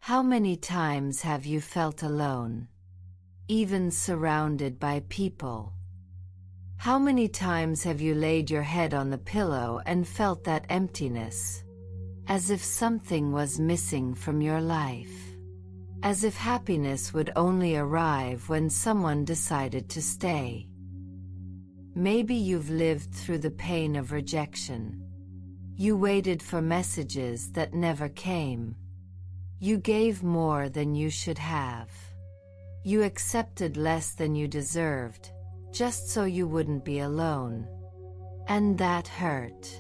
How many times have you felt alone, even surrounded by people? How many times have you laid your head on the pillow and felt that emptiness, as if something was missing from your life? As if happiness would only arrive when someone decided to stay. Maybe you've lived through the pain of rejection. You waited for messages that never came. You gave more than you should have. You accepted less than you deserved, just so you wouldn't be alone. And that hurt.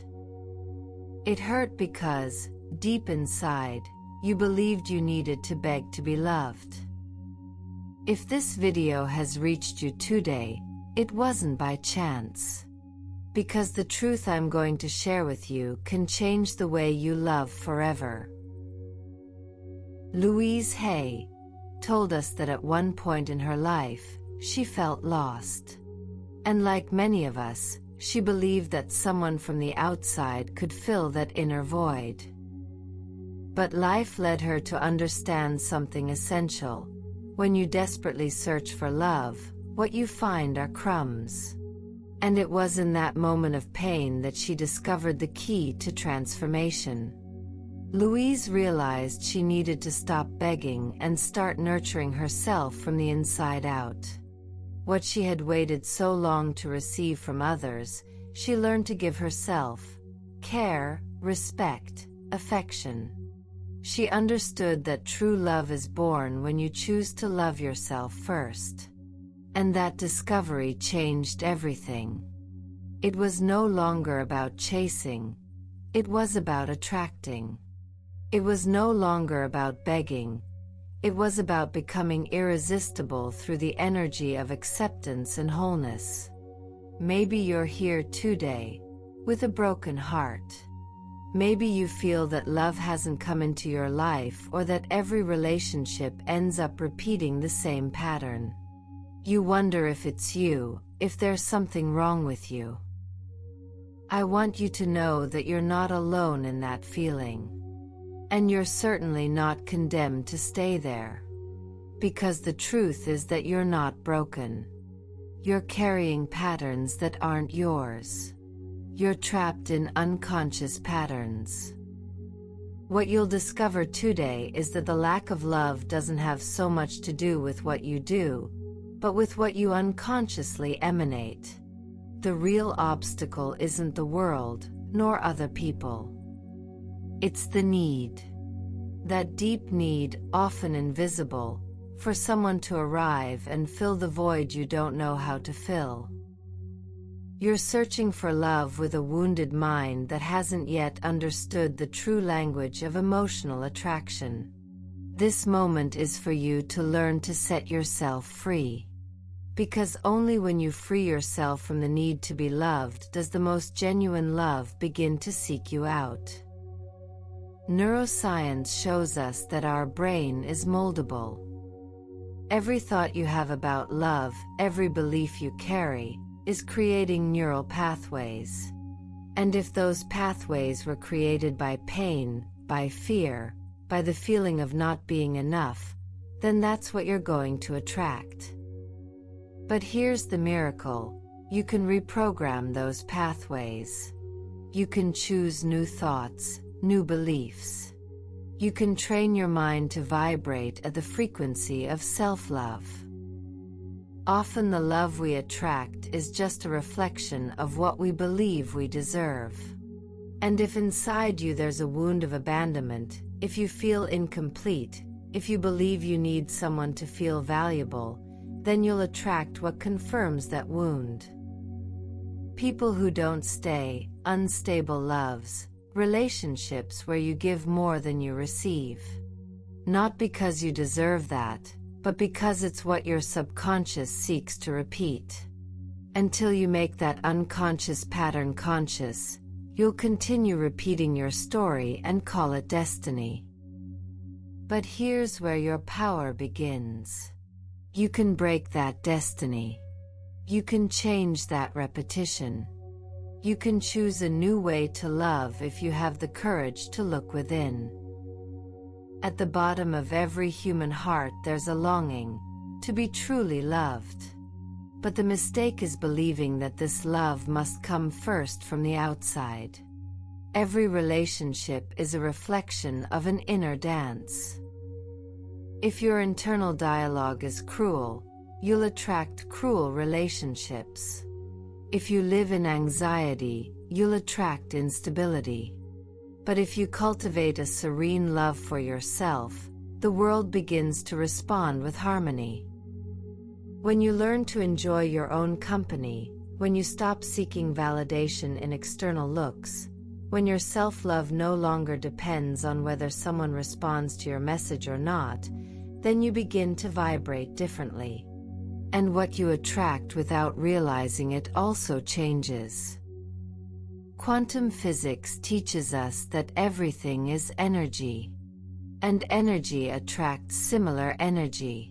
It hurt because, deep inside, you believed you needed to beg to be loved. If this video has reached you today, it wasn't by chance. Because the truth I'm going to share with you can change the way you love forever. Louise L told us that at one point in her life, she felt lost. And like many of us, she believed that someone from the outside could fill that inner void. But life led her to understand something essential. When you desperately search for love, what you find are crumbs. And it was in that moment of pain that she discovered the key to transformation. Louise realized she needed to stop begging and start nurturing herself from the inside out. What she had waited so long to receive from others, she learned to give herself: care, respect, affection. She understood that true love is born when you choose to love yourself first. And that discovery changed everything. It was no longer about chasing. It was about attracting. It was no longer about begging. It was about becoming irresistible through the energy of acceptance and wholeness. Maybe you're here today, with a broken heart. Maybe you feel that love hasn't come into your life, or that every relationship ends up repeating the same pattern. You wonder if it's you, if there's something wrong with you. I want you to know that you're not alone in that feeling. And you're certainly not condemned to stay there. Because the truth is that you're not broken. You're carrying patterns that aren't yours. You're trapped in unconscious patterns. What you'll discover today is that the lack of love doesn't have so much to do with what you do, but with what you unconsciously emanate. The real obstacle isn't the world, nor other people. It's the need. That deep need, often invisible, for someone to arrive and fill the void you don't know how to fill. You're searching for love with a wounded mind that hasn't yet understood the true language of emotional attraction. This moment is for you to learn to set yourself free. Because only when you free yourself from the need to be loved does the most genuine love begin to seek you out. Neuroscience shows us that our brain is moldable. Every thought you have about love, every belief you carry, is creating neural pathways. And if those pathways were created by pain, by fear, by the feeling of not being enough, then that's what you're going to attract. But here's the miracle: you can reprogram those pathways. You can choose new thoughts, new beliefs. You can train your mind to vibrate at the frequency of self-love. Often the love we attract is just a reflection of what we believe we deserve. And if inside you there's a wound of abandonment, if you feel incomplete, if you believe you need someone to feel valuable, then you'll attract what confirms that wound. People who don't stay, unstable loves, relationships where you give more than you receive. Not because you deserve that, but because it's what your subconscious seeks to repeat. Until you make that unconscious pattern conscious, you'll continue repeating your story and call it destiny. But here's where your power begins. You can break that destiny. You can change that repetition. You can choose a new way to love if you have the courage to look within. At the bottom of every human heart there's a longing to be truly loved. But the mistake is believing that this love must come first from the outside. Every relationship is a reflection of an inner dance. If your internal dialogue is cruel, you'll attract cruel relationships. If you live in anxiety, you'll attract instability. But if you cultivate a serene love for yourself, the world begins to respond with harmony. When you learn to enjoy your own company, when you stop seeking validation in external looks, when your self-love no longer depends on whether someone responds to your message or not, then you begin to vibrate differently. And what you attract without realizing it also changes. Quantum physics teaches us that everything is energy. And energy attracts similar energy.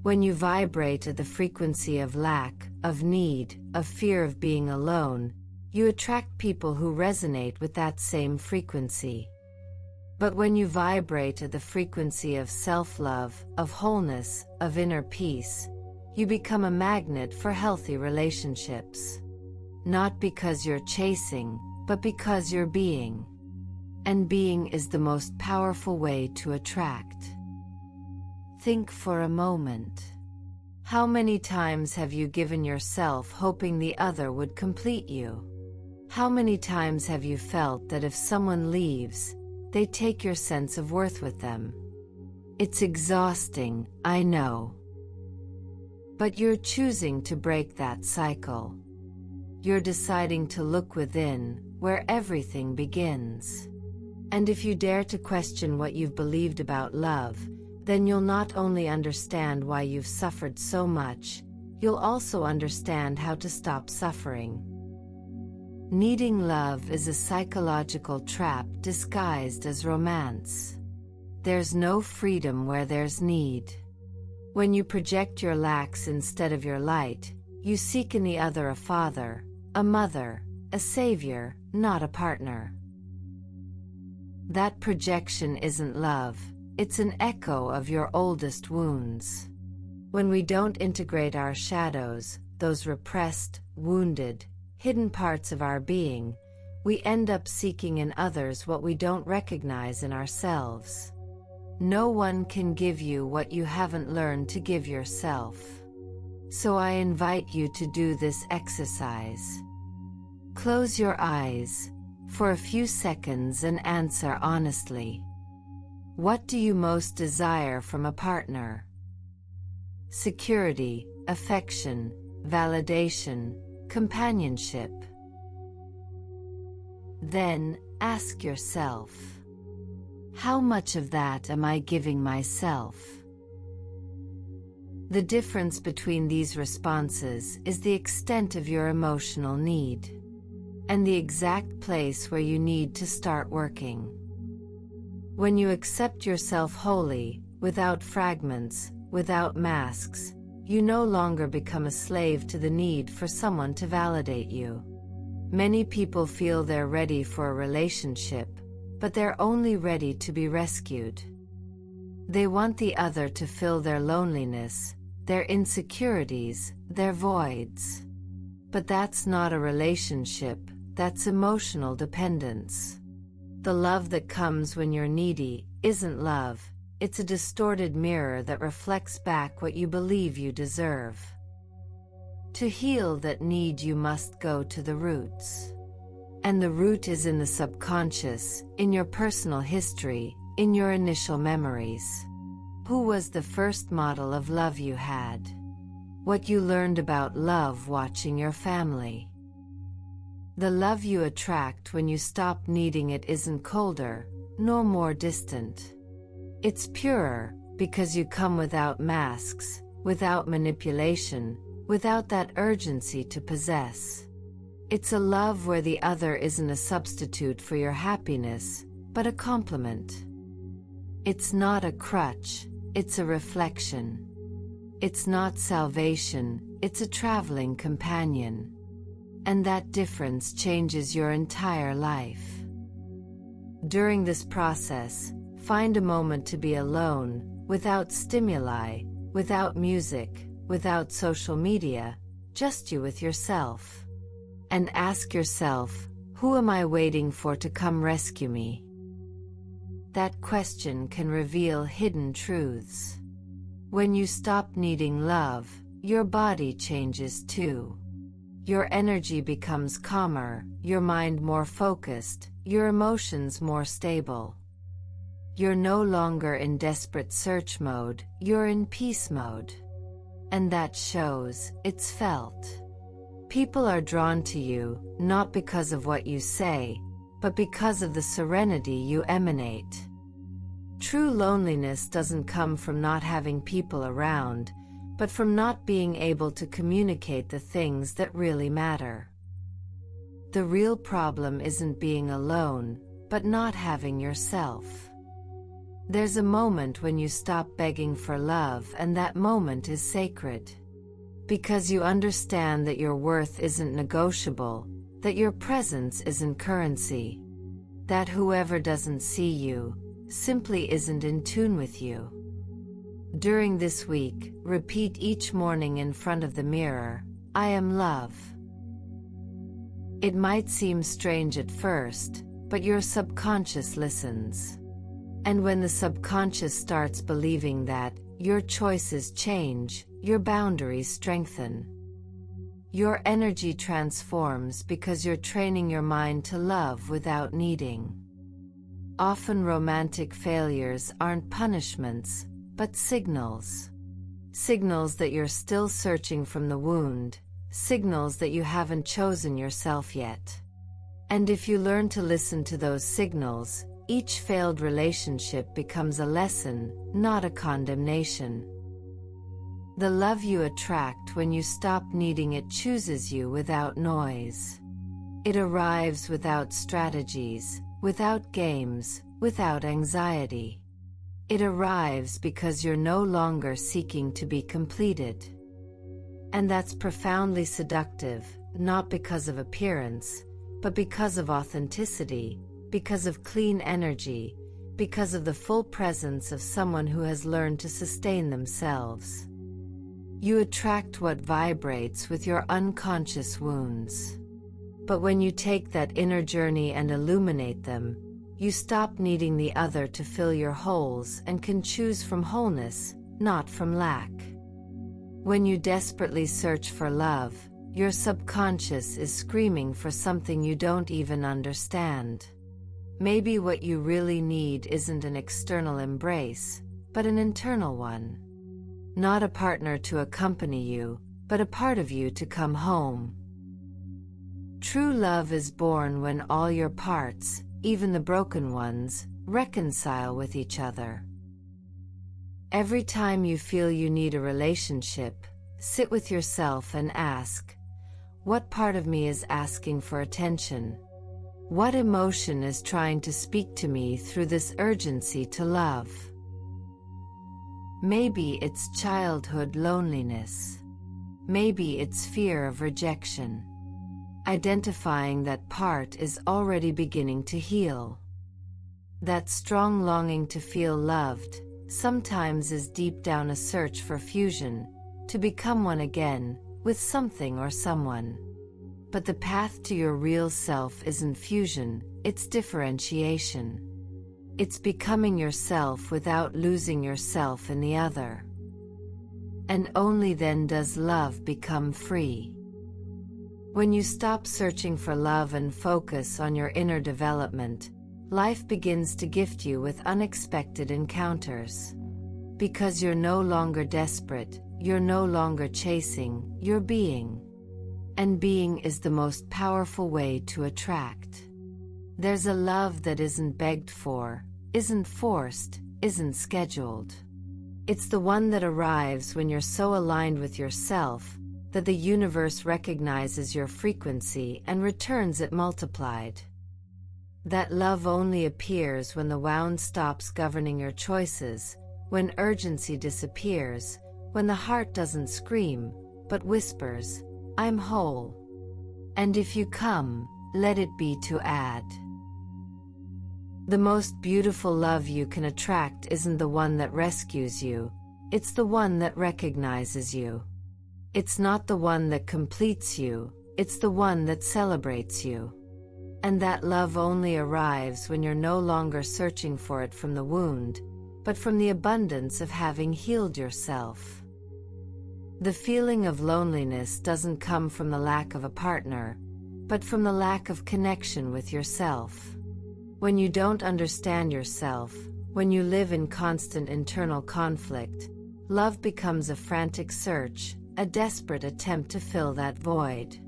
When you vibrate at the frequency of lack, of need, of fear of being alone, you attract people who resonate with that same frequency. But when you vibrate at the frequency of self-love, of wholeness, of inner peace, you become a magnet for healthy relationships. Not because you're chasing, but because you're being. And being is the most powerful way to attract. Think for a moment. How many times have you given yourself hoping the other would complete you? How many times have you felt that if someone leaves, they take your sense of worth with them? It's exhausting, I know. But you're choosing to break that cycle. You're deciding to look within, where everything begins. And if you dare to question what you've believed about love, then you'll not only understand why you've suffered so much, you'll also understand how to stop suffering. Needing love is a psychological trap disguised as romance. There's no freedom where there's need. When you project your lacks instead of your light, you seek in the other a father, a mother, a savior, not a partner. That projection isn't love, it's an echo of your oldest wounds. When we don't integrate our shadows, those repressed, wounded, hidden parts of our being, we end up seeking in others what we don't recognize in ourselves. No one can give you what you haven't learned to give yourself. So I invite you to do this exercise. Close your eyes for a few seconds and answer honestly. What do you most desire from a partner? Security, affection, validation, companionship. Then ask yourself, how much of that am I giving myself? The difference between these responses is the extent of your emotional need, and the exact place where you need to start working. When you accept yourself wholly, without fragments, without masks, you no longer become a slave to the need for someone to validate you. Many people feel they're ready for a relationship, but they're only ready to be rescued. They want the other to fill their loneliness, their insecurities, their voids. But that's not a relationship, that's emotional dependence. The love that comes when you're needy isn't love, it's a distorted mirror that reflects back what you believe you deserve. To heal that need, you must go to the roots. And the root is in the subconscious, in your personal history, in your initial memories. Who was the first model of love you had? What you learned about love watching your family. The love you attract when you stop needing it isn't colder, nor more distant. It's purer, because you come without masks, without manipulation, without that urgency to possess. It's a love where the other isn't a substitute for your happiness, but a complement. It's not a crutch, it's a reflection. It's not salvation, it's a traveling companion. And that difference changes your entire life. During this process, Find a moment to be alone, without stimuli, without music, without social media, just you with yourself. And ask yourself, who am I waiting for to come rescue me? That question can reveal hidden truths. When you stop needing love, your body changes too. Your energy becomes calmer, your mind more focused, your emotions more stable. You're no longer in desperate search mode, you're in peace mode. And that shows, it's felt. People are drawn to you, not because of what you say, but because of the serenity you emanate. True loneliness doesn't come from not having people around, but from not being able to communicate the things that really matter. The real problem isn't being alone, but not having yourself. There's a moment when you stop begging for love, and that moment is sacred. Because you understand that your worth isn't negotiable, that your presence isn't currency, that whoever doesn't see you simply isn't in tune with you. During this week, repeat each morning in front of the mirror, I am love. It might seem strange at first, but your subconscious listens. And when the subconscious starts believing that, your choices change, your boundaries strengthen. Your energy transforms because you're training your mind to love without needing. Often romantic failures aren't punishments, but signals. Signals that you're still searching from the wound, signals that you haven't chosen yourself yet. And if you learn to listen to those signals, each failed relationship becomes a lesson, not a condemnation. The love you attract when you stop needing it chooses you without noise. It arrives without strategies, without games, without anxiety. It arrives because you're no longer seeking to be completed. And that's profoundly seductive, not because of appearance, but because of authenticity, because of clean energy, because of the full presence of someone who has learned to sustain themselves. You attract what vibrates with your unconscious wounds. But when you take that inner journey and illuminate them, you stop needing the other to fill your holes and can choose from wholeness, not from lack. When you desperately search for love, your subconscious is screaming for something you don't even understand. Maybe what you really need isn't an external embrace, but an internal one. Not a partner to accompany you, but a part of you to come home. True love is born when all your parts, even the broken ones, reconcile with each other. Every time you feel you need a relationship, sit with yourself and ask, what part of me is asking for attention? What emotion is trying to speak to me through this urgency to love? Maybe it's childhood loneliness. Maybe it's fear of rejection. Identifying that part is already beginning to heal. That strong longing to feel loved sometimes is deep down a search for fusion, to become one again, with something or someone. But the path to your real self isn't fusion, it's differentiation. It's becoming yourself without losing yourself in the other. And only then does love become free. When you stop searching for love and focus on your inner development, life begins to gift you with unexpected encounters. Because you're no longer desperate, you're no longer chasing, you're being. And being is the most powerful way to attract. There's a love that isn't begged for, isn't forced, isn't scheduled. It's the one that arrives when you're so aligned with yourself that the universe recognizes your frequency and returns it multiplied. That love only appears when the wound stops governing your choices, when urgency disappears, when the heart doesn't scream, but whispers, I'm whole. And if you come, let it be to add. The most beautiful love you can attract isn't the one that rescues you, it's the one that recognizes you. It's not the one that completes you, it's the one that celebrates you. And that love only arrives when you're no longer searching for it from the wound, but from the abundance of having healed yourself. The feeling of loneliness doesn't come from the lack of a partner, but from the lack of connection with yourself. When you don't understand yourself, when you live in constant internal conflict, love becomes a frantic search, a desperate attempt to fill that void.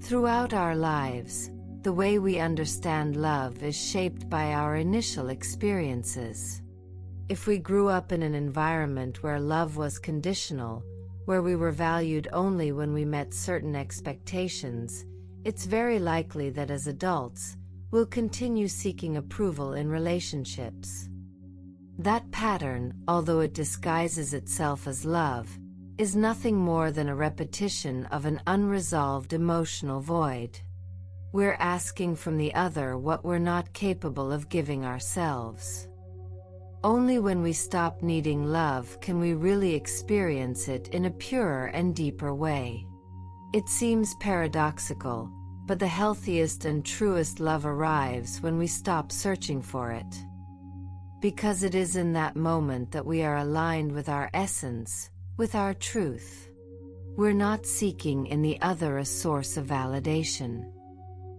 Throughout our lives, the way we understand love is shaped by our initial experiences. If we grew up in an environment where love was conditional, where we were valued only when we met certain expectations, it's very likely that as adults, we'll continue seeking approval in relationships. That pattern, although it disguises itself as love, is nothing more than a repetition of an unresolved emotional void. We're asking from the other what we're not capable of giving ourselves. Only when we stop needing love can we really experience it in a purer and deeper way. It seems paradoxical, but the healthiest and truest love arrives when we stop searching for it. Because it is in that moment that we are aligned with our essence, with our truth. We're not seeking in the other a source of validation.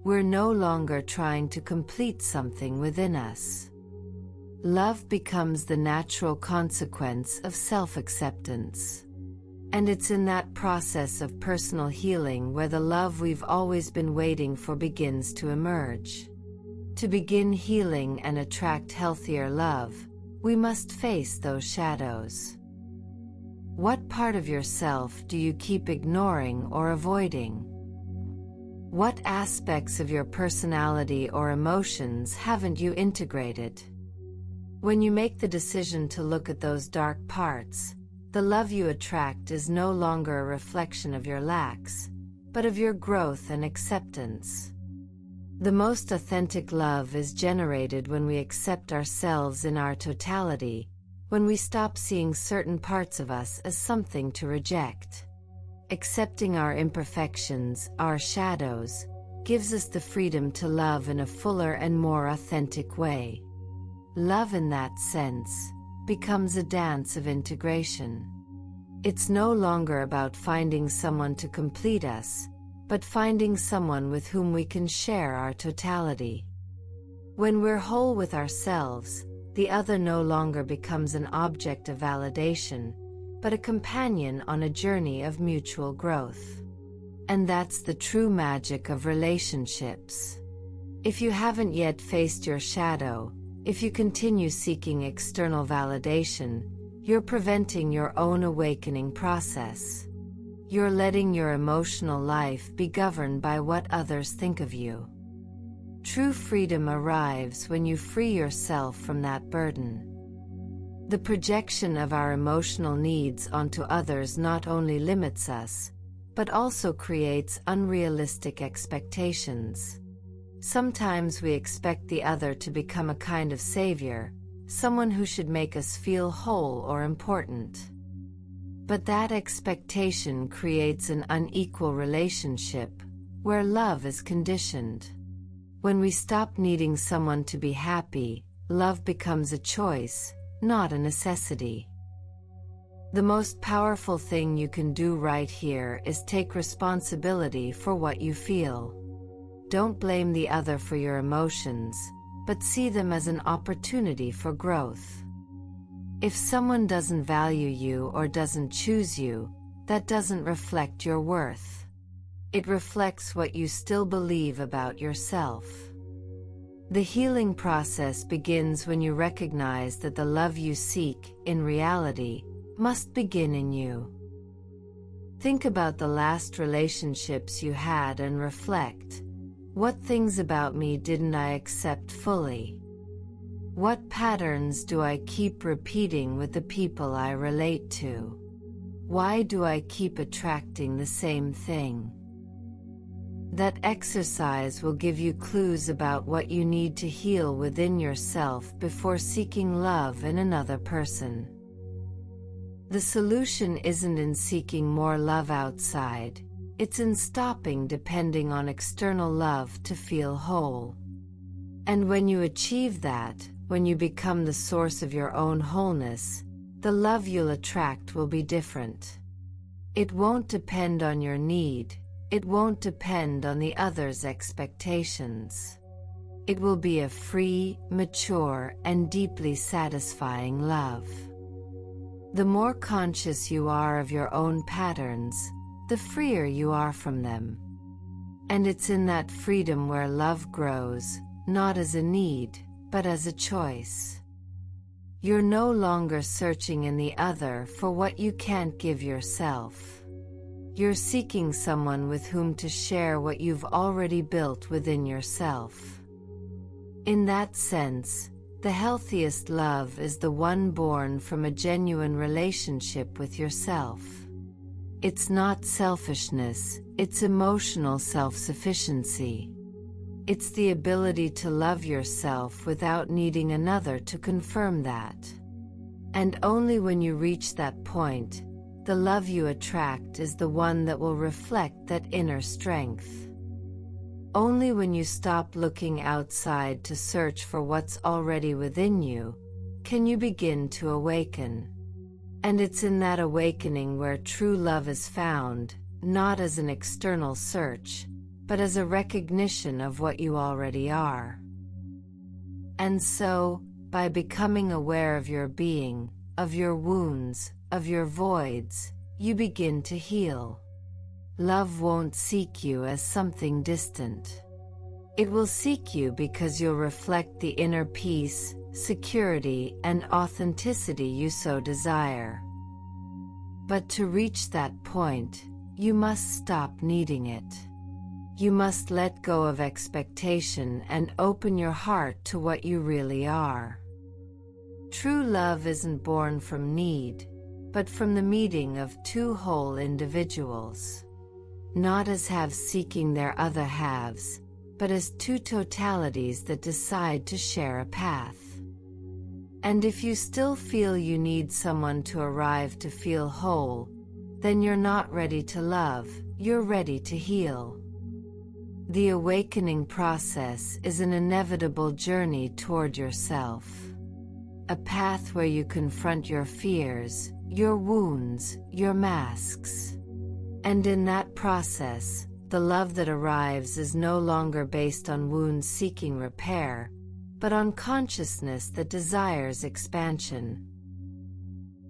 We're no longer trying to complete something within us. Love becomes the natural consequence of self-acceptance. And it's in that process of personal healing where the love we've always been waiting for begins to emerge. To begin healing and attract healthier love, we must face those shadows. What part of yourself do you keep ignoring or avoiding? What aspects of your personality or emotions haven't you integrated? When you make the decision to look at those dark parts, the love you attract is no longer a reflection of your lacks, but of your growth and acceptance. The most authentic love is generated when we accept ourselves in our totality, when we stop seeing certain parts of us as something to reject. Accepting our imperfections, our shadows, gives us the freedom to love in a fuller and more authentic way. Love in that sense becomes a dance of integration. It's no longer about finding someone to complete us, but finding someone with whom we can share our totality. When we're whole with ourselves, the other no longer becomes an object of validation, but a companion on a journey of mutual growth. And that's the true magic of relationships. If you haven't yet faced your shadow, if you continue seeking external validation, you're preventing your own awakening process. You're letting your emotional life be governed by what others think of you. True freedom arrives when you free yourself from that burden. The projection of our emotional needs onto others not only limits us, but also creates unrealistic expectations. Sometimes we expect the other to become a kind of savior, someone who should make us feel whole or important. But that expectation creates an unequal relationship, where love is conditioned. When we stop needing someone to be happy, love becomes a choice, not a necessity. The most powerful thing you can do right here is take responsibility for what you feel. Don't blame the other for your emotions, but see them as an opportunity for growth. If someone doesn't value you or doesn't choose you, that doesn't reflect your worth. It reflects what you still believe about yourself. The healing process begins when you recognize that the love you seek, in reality, must begin in you. Think about the last relationships you had and reflect. What things about me didn't I accept fully? What patterns do I keep repeating with the people I relate to? Why do I keep attracting the same thing? That exercise will give you clues about what you need to heal within yourself before seeking love in another person. The solution isn't in seeking more love outside, it's in stopping depending on external love to feel whole. And when you achieve that, when you become the source of your own wholeness, the love you'll attract will be different. It won't depend on your need, it won't depend on the other's expectations. It will be a free, mature, and deeply satisfying love. The more conscious you are of your own patterns, the freer you are from them. And it's in that freedom where love grows, not as a need, but as a choice. You're no longer searching in the other for what you can't give yourself. You're seeking someone with whom to share what you've already built within yourself. In that sense, the healthiest love is the one born from a genuine relationship with yourself. It's not selfishness, it's emotional self-sufficiency. It's the ability to love yourself without needing another to confirm that. And only when you reach that point, the love you attract is the one that will reflect that inner strength. Only when you stop looking outside to search for what's already within you, can you begin to awaken. And it's in that awakening where true love is found, not as an external search, but as a recognition of what you already are. And so, by becoming aware of your being, of your wounds, of your voids, you begin to heal. Love won't seek you as something distant. It will seek you because you'll reflect the inner peace, security, and authenticity you so desire. But to reach that point, you must stop needing it. You must let go of expectation and open your heart to what you really are. True love isn't born from need, but from the meeting of two whole individuals. Not as halves seeking their other halves, but as two totalities that decide to share a path. And if you still feel you need someone to arrive to feel whole, then you're not ready to love, you're ready to heal. The awakening process is an inevitable journey toward yourself. A path where you confront your fears, your wounds, your masks. And in that process, the love that arrives is no longer based on wounds seeking repair, but on consciousness that desires expansion.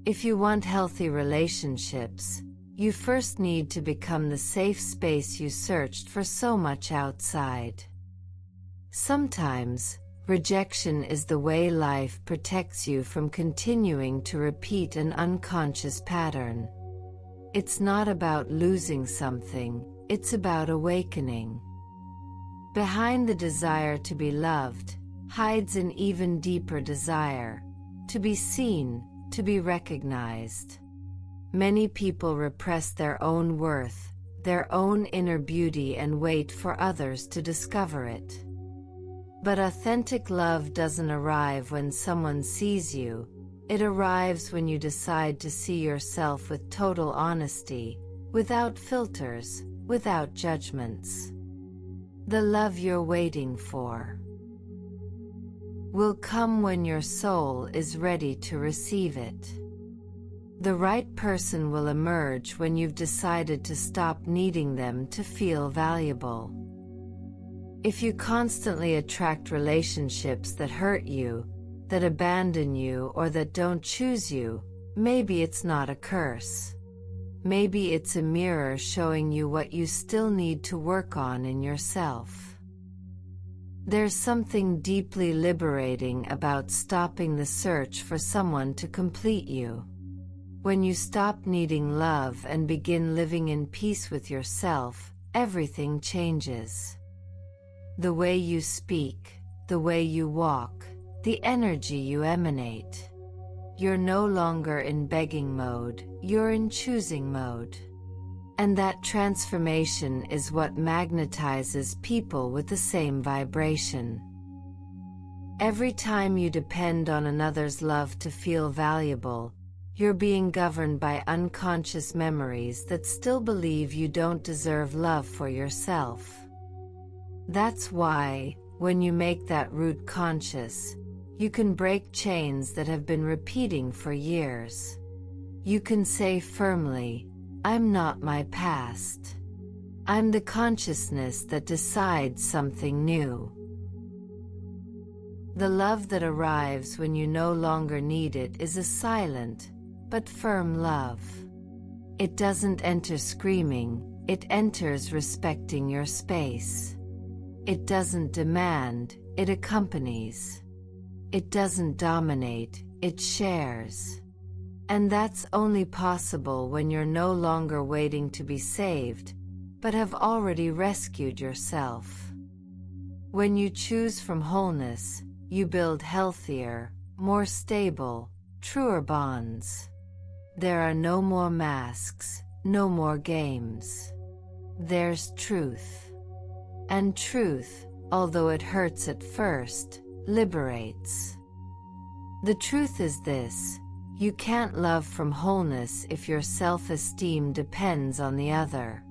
If you want healthy relationships, you first need to become the safe space you searched for so much outside. Sometimes, rejection is the way life protects you from continuing to repeat an unconscious pattern. It's not about losing something, it's about awakening. Behind the desire to be loved, hides an even deeper desire, to be seen, to be recognized. Many people repress their own worth, their own inner beauty, and wait for others to discover it. But authentic love doesn't arrive when someone sees you, it arrives when you decide to see yourself with total honesty, without filters, without judgments. The love you're waiting for will come when your soul is ready to receive it. The right person will emerge when you've decided to stop needing them to feel valuable. If you constantly attract relationships that hurt you, that abandon you, or that don't choose you, maybe it's not a curse. Maybe it's a mirror showing you what you still need to work on in yourself. There's something deeply liberating about stopping the search for someone to complete you. When you stop needing love and begin living in peace with yourself, everything changes. The way you speak, the way you walk, the energy you emanate. You're no longer in begging mode, you're in choosing mode. And that transformation is what magnetizes people with the same vibration. Every time you depend on another's love to feel valuable, you're being governed by unconscious memories that still believe you don't deserve love for yourself. That's why, when you make that root conscious, you can break chains that have been repeating for years. You can say firmly, I'm not my past. I'm the consciousness that decides something new. The love that arrives when you no longer need it is a silent, but firm love. It doesn't enter screaming, it enters respecting your space. It doesn't demand, it accompanies. It doesn't dominate, it shares. And that's only possible when you're no longer waiting to be saved, but have already rescued yourself. When you choose from wholeness, you build healthier, more stable, truer bonds. There are no more masks, no more games. There's truth. And truth, although it hurts at first, liberates. The truth is this: you can't love from wholeness if your self-esteem depends on the other.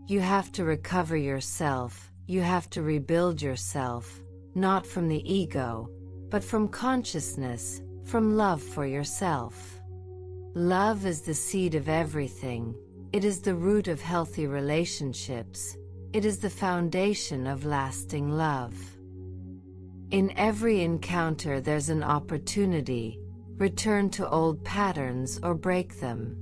You have to recover yourself, you have to rebuild yourself, not from the ego, but from consciousness, from love for yourself. Love is the seed of everything, it is the root of healthy relationships, it is the foundation of lasting love. In every encounter there's an opportunity. Return to old patterns or break them.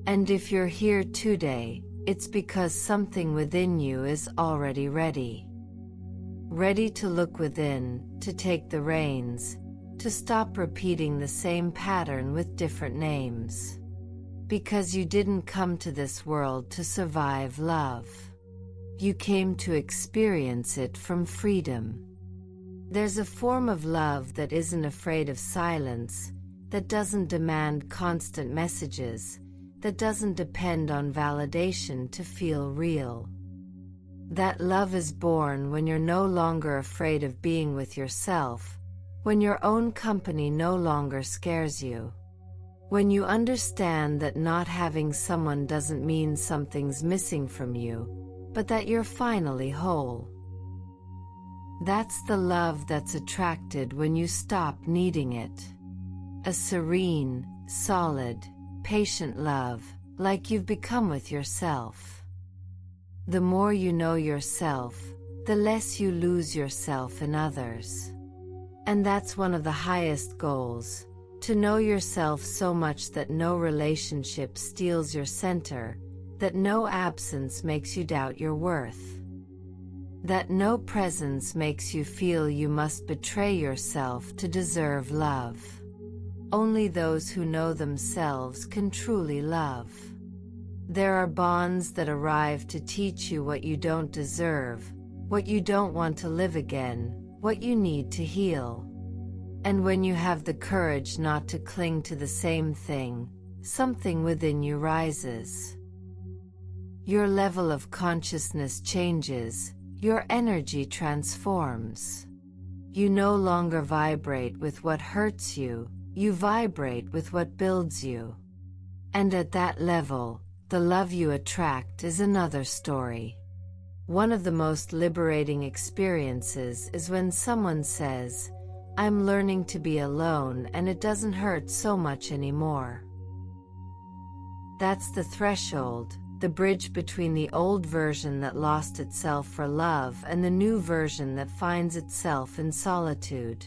And if you're here today, it's because something within you is already ready. Ready to look within, to take the reins, to stop repeating the same pattern with different names. Because you didn't come to this world to survive love. You came to experience it from freedom. There's a form of love that isn't afraid of silence, that doesn't demand constant messages, that doesn't depend on validation to feel real. That love is born when you're no longer afraid of being with yourself, when your own company no longer scares you. When you understand that not having someone doesn't mean something's missing from you, but that you're finally whole. That's the love that's attracted when you stop needing it. A serene, solid, patient love, like you've become with yourself. The more you know yourself, the less you lose yourself in others. And that's one of the highest goals, to know yourself so much that no relationship steals your center, that no absence makes you doubt your worth. That no presence makes you feel you must betray yourself to deserve love. Only those who know themselves can truly love. There are bonds that arrive to teach you what you don't deserve, what you don't want to live again, what you need to heal. And when you have the courage not to cling to the same thing, something within you rises. Your level of consciousness changes. Your energy transforms. You no longer vibrate with what hurts you, you vibrate with what builds you. And at that level, the love you attract is another story. One of the most liberating experiences is when someone says, I'm learning to be alone and it doesn't hurt so much anymore. That's the threshold. The bridge between the old version that lost itself for love and the new version that finds itself in solitude.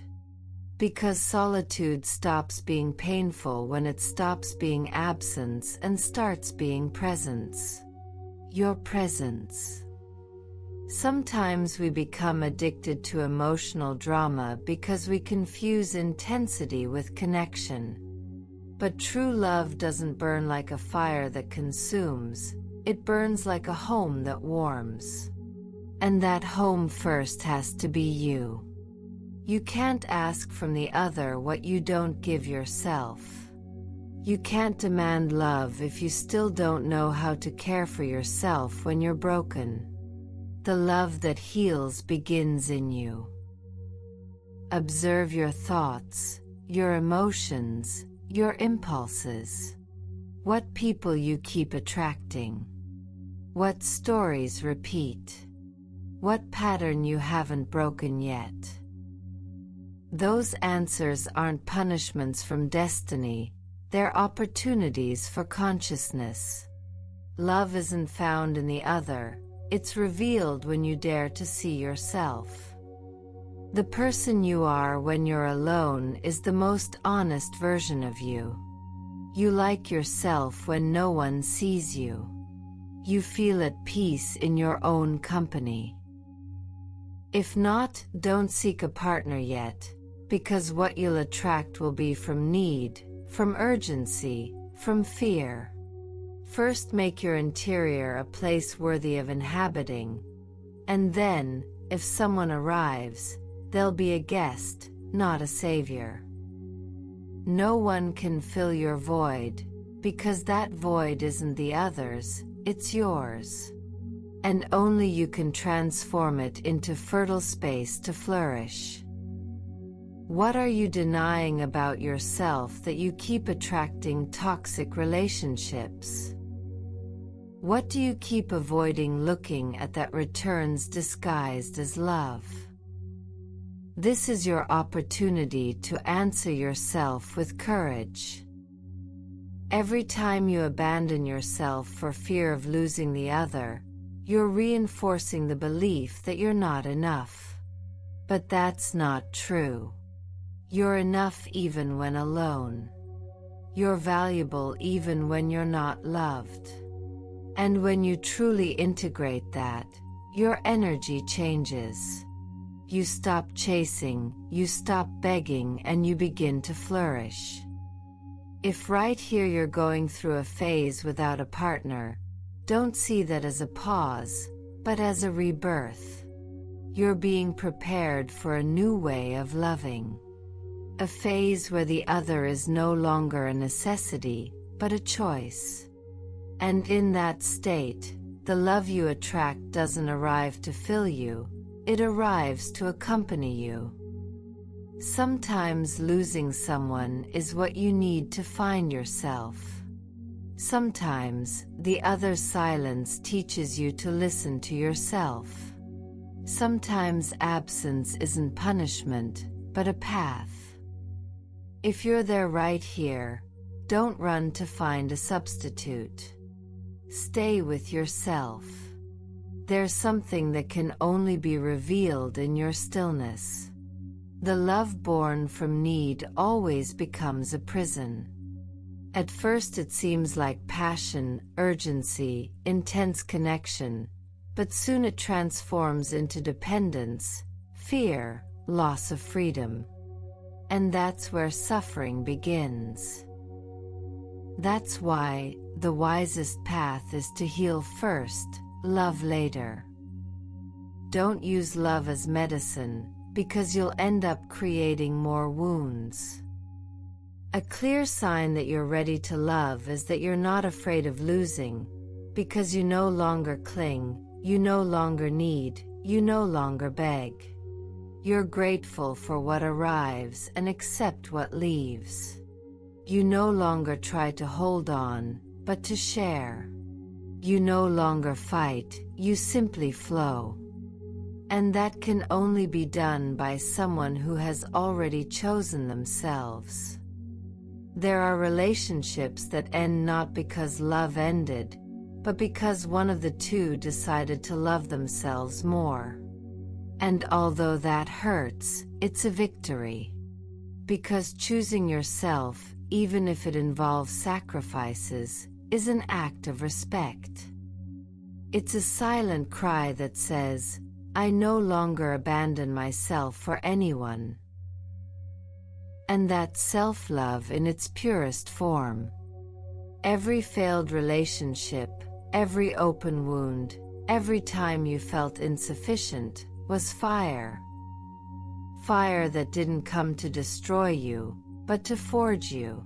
Because solitude stops being painful when it stops being absence and starts being presence. Your presence. Sometimes we become addicted to emotional drama because we confuse intensity with connection. But true love doesn't burn like a fire that consumes, it burns like a home that warms. And that home first has to be you. You can't ask from the other what you don't give yourself. You can't demand love if you still don't know how to care for yourself when you're broken. The love that heals begins in you. Observe your thoughts, your emotions, your impulses. What people you keep attracting. What stories repeat. What pattern you haven't broken yet. Those answers aren't punishments from destiny, they're opportunities for consciousness. Love isn't found in the other, it's revealed when you dare to see yourself. The person you are when you're alone is the most honest version of you. You like yourself when no one sees you. You feel at peace in your own company. If not, don't seek a partner yet, because what you'll attract will be from need, from urgency, from fear. First make your interior a place worthy of inhabiting, and then, if someone arrives, they'll be a guest, not a savior. No one can fill your void, because that void isn't the other's, it's yours. And only you can transform it into fertile space to flourish. What are you denying about yourself that you keep attracting toxic relationships? What do you keep avoiding looking at that returns disguised as love? This is your opportunity to answer yourself with courage. Every time you abandon yourself for fear of losing the other, you're reinforcing the belief that you're not enough. But that's not true. You're enough even when alone. You're valuable even when you're not loved. And when you truly integrate that, your energy changes. You stop chasing, you stop begging, and you begin to flourish. If right here you're going through a phase without a partner, don't see that as a pause, but as a rebirth. You're being prepared for a new way of loving. A phase where the other is no longer a necessity, but a choice. And in that state, the love you attract doesn't arrive to fill you, it arrives to accompany you. Sometimes losing someone is what you need to find yourself. Sometimes, the other's silence teaches you to listen to yourself. Sometimes absence isn't punishment, but a path. If you're there right here, don't run to find a substitute. Stay with yourself. There's something that can only be revealed in your stillness. The love born from need always becomes a prison. At first it seems like passion, urgency, intense connection, but soon it transforms into dependence, fear, loss of freedom. And that's where suffering begins. That's why the wisest path is to heal first, love later. Don't use love as medicine, because you'll end up creating more wounds. A clear sign that you're ready to love is that you're not afraid of losing, because you no longer cling, you no longer need, you no longer beg. You're grateful for what arrives and accept what leaves. You no longer try to hold on, but to share. You no longer fight, you simply flow. And that can only be done by someone who has already chosen themselves. There are relationships that end not because love ended, but because one of the two decided to love themselves more. And although that hurts, it's a victory. Because choosing yourself, even if it involves sacrifices, is an act of respect. It's a silent cry that says, I no longer abandon myself for anyone. And that's self-love in its purest form. Every failed relationship, every open wound, every time you felt insufficient, was fire. Fire that didn't come to destroy you, but to forge you.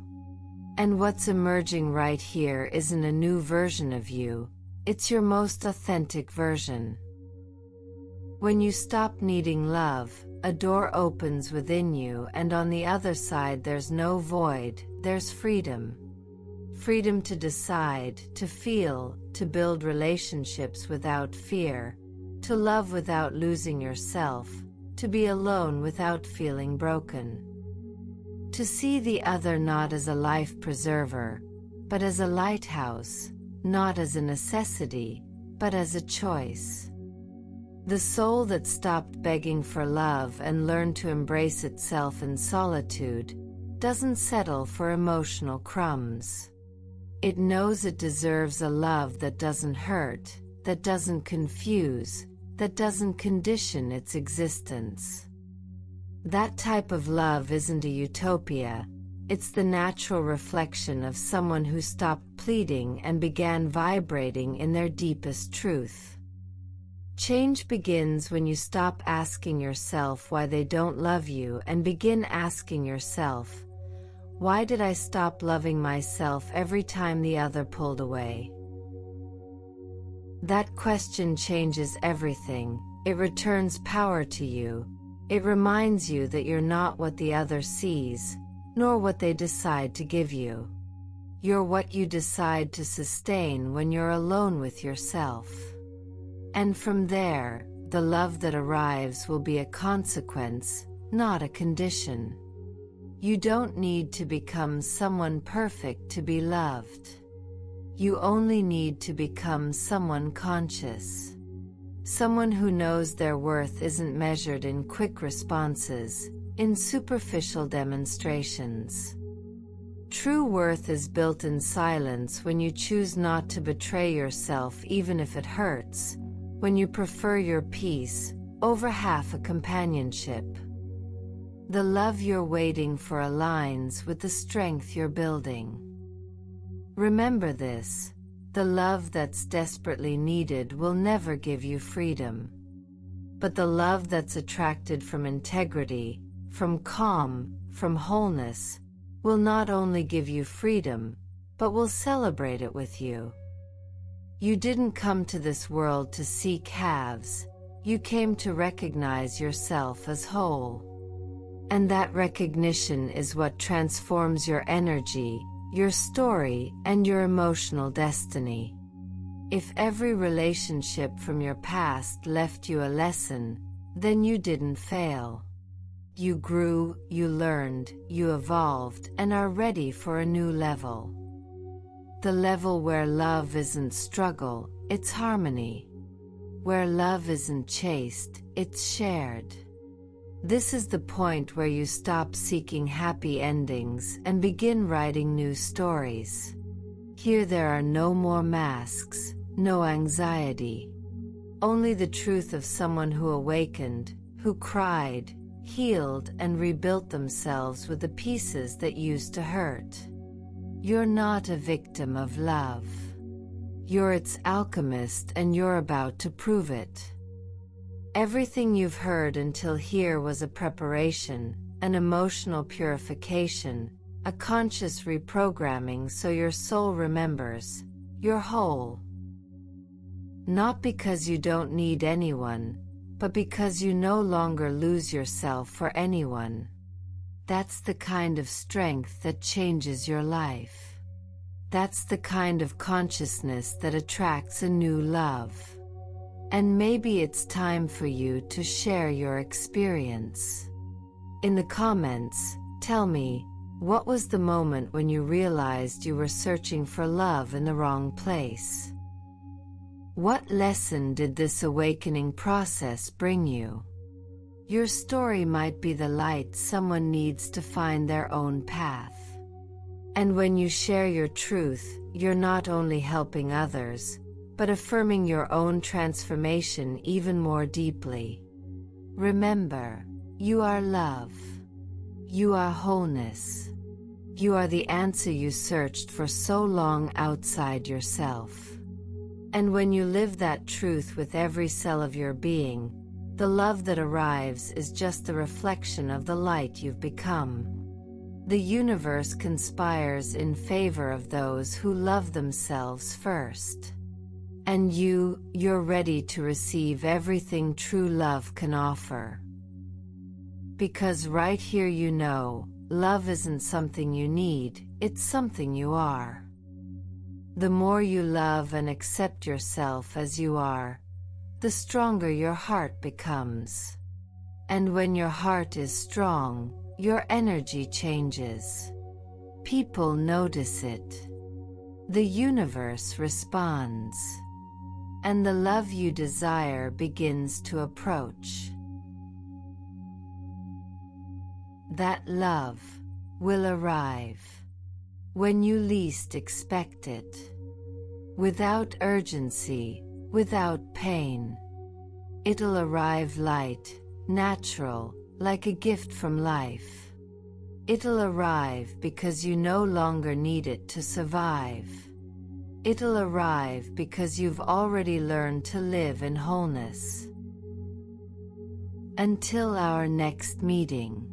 And what's emerging right here isn't a new version of you, it's your most authentic version. When you stop needing love, a door opens within you, and on the other side there's no void, there's freedom. Freedom to decide, to feel, to build relationships without fear, to love without losing yourself, to be alone without feeling broken. To see the other not as a life preserver, but as a lighthouse, not as a necessity, but as a choice. The soul that stopped begging for love and learned to embrace itself in solitude doesn't settle for emotional crumbs. It knows it deserves a love that doesn't hurt, that doesn't confuse, that doesn't condition its existence. That type of love isn't a utopia, it's the natural reflection of someone who stopped pleading and began vibrating in their deepest truth. Change begins when you stop asking yourself why they don't love you and begin asking yourself, why did I stop loving myself every time the other pulled away? That question changes everything. It returns power to you. It reminds you that you're not what the other sees, nor what they decide to give you. You're what you decide to sustain when you're alone with yourself. And from there, the love that arrives will be a consequence, not a condition. You don't need to become someone perfect to be loved. You only need to become someone conscious. Someone who knows their worth isn't measured in quick responses, in superficial demonstrations. True worth is built in silence when you choose not to betray yourself even if it hurts, when you prefer your peace over half a companionship. The love you're waiting for aligns with the strength you're building. Remember this, the love that's desperately needed will never give you freedom. But the love that's attracted from integrity, from calm, from wholeness, will not only give you freedom, but will celebrate it with you. You didn't come to this world to seek halves, you came to recognize yourself as whole. And that recognition is what transforms your energy, your story, and your emotional destiny. If every relationship from your past left you a lesson, then you didn't fail. You grew, you learned, you evolved, and are ready for a new level. The level where love isn't struggle, it's harmony. Where love isn't chased, it's shared. This is the point where you stop seeking happy endings and begin writing new stories. Here there are no more masks, no anxiety. Only the truth of someone who awakened, who cried, healed, and rebuilt themselves with the pieces that used to hurt. You're not a victim of love. You're its alchemist, and you're about to prove it. Everything you've heard until here was a preparation, an emotional purification, a conscious reprogramming so your soul remembers, you're whole. Not because you don't need anyone, but because you no longer lose yourself for anyone. That's the kind of strength that changes your life. That's the kind of consciousness that attracts a new love. And maybe it's time for you to share your experience. In the comments, tell me, what was the moment when you realized you were searching for love in the wrong place? What lesson did this awakening process bring you? Your story might be the light someone needs to find their own path. And when you share your truth, you're not only helping others, but affirming your own transformation even more deeply. Remember, you are love. You are wholeness. You are the answer you searched for so long outside yourself. And when you live that truth with every cell of your being, the love that arrives is just the reflection of the light you've become. The universe conspires in favor of those who love themselves first. And you're ready to receive everything true love can offer. Because right here you know, love isn't something you need, it's something you are. The more you love and accept yourself as you are, the stronger your heart becomes. And when your heart is strong, your energy changes. People notice it. The universe responds. And the love you desire begins to approach. That love will arrive when you least expect it. Without urgency, without pain. It'll arrive light, natural, like a gift from life. It'll arrive because you no longer need it to survive. It'll arrive because you've already learned to live in wholeness. Until our next meeting.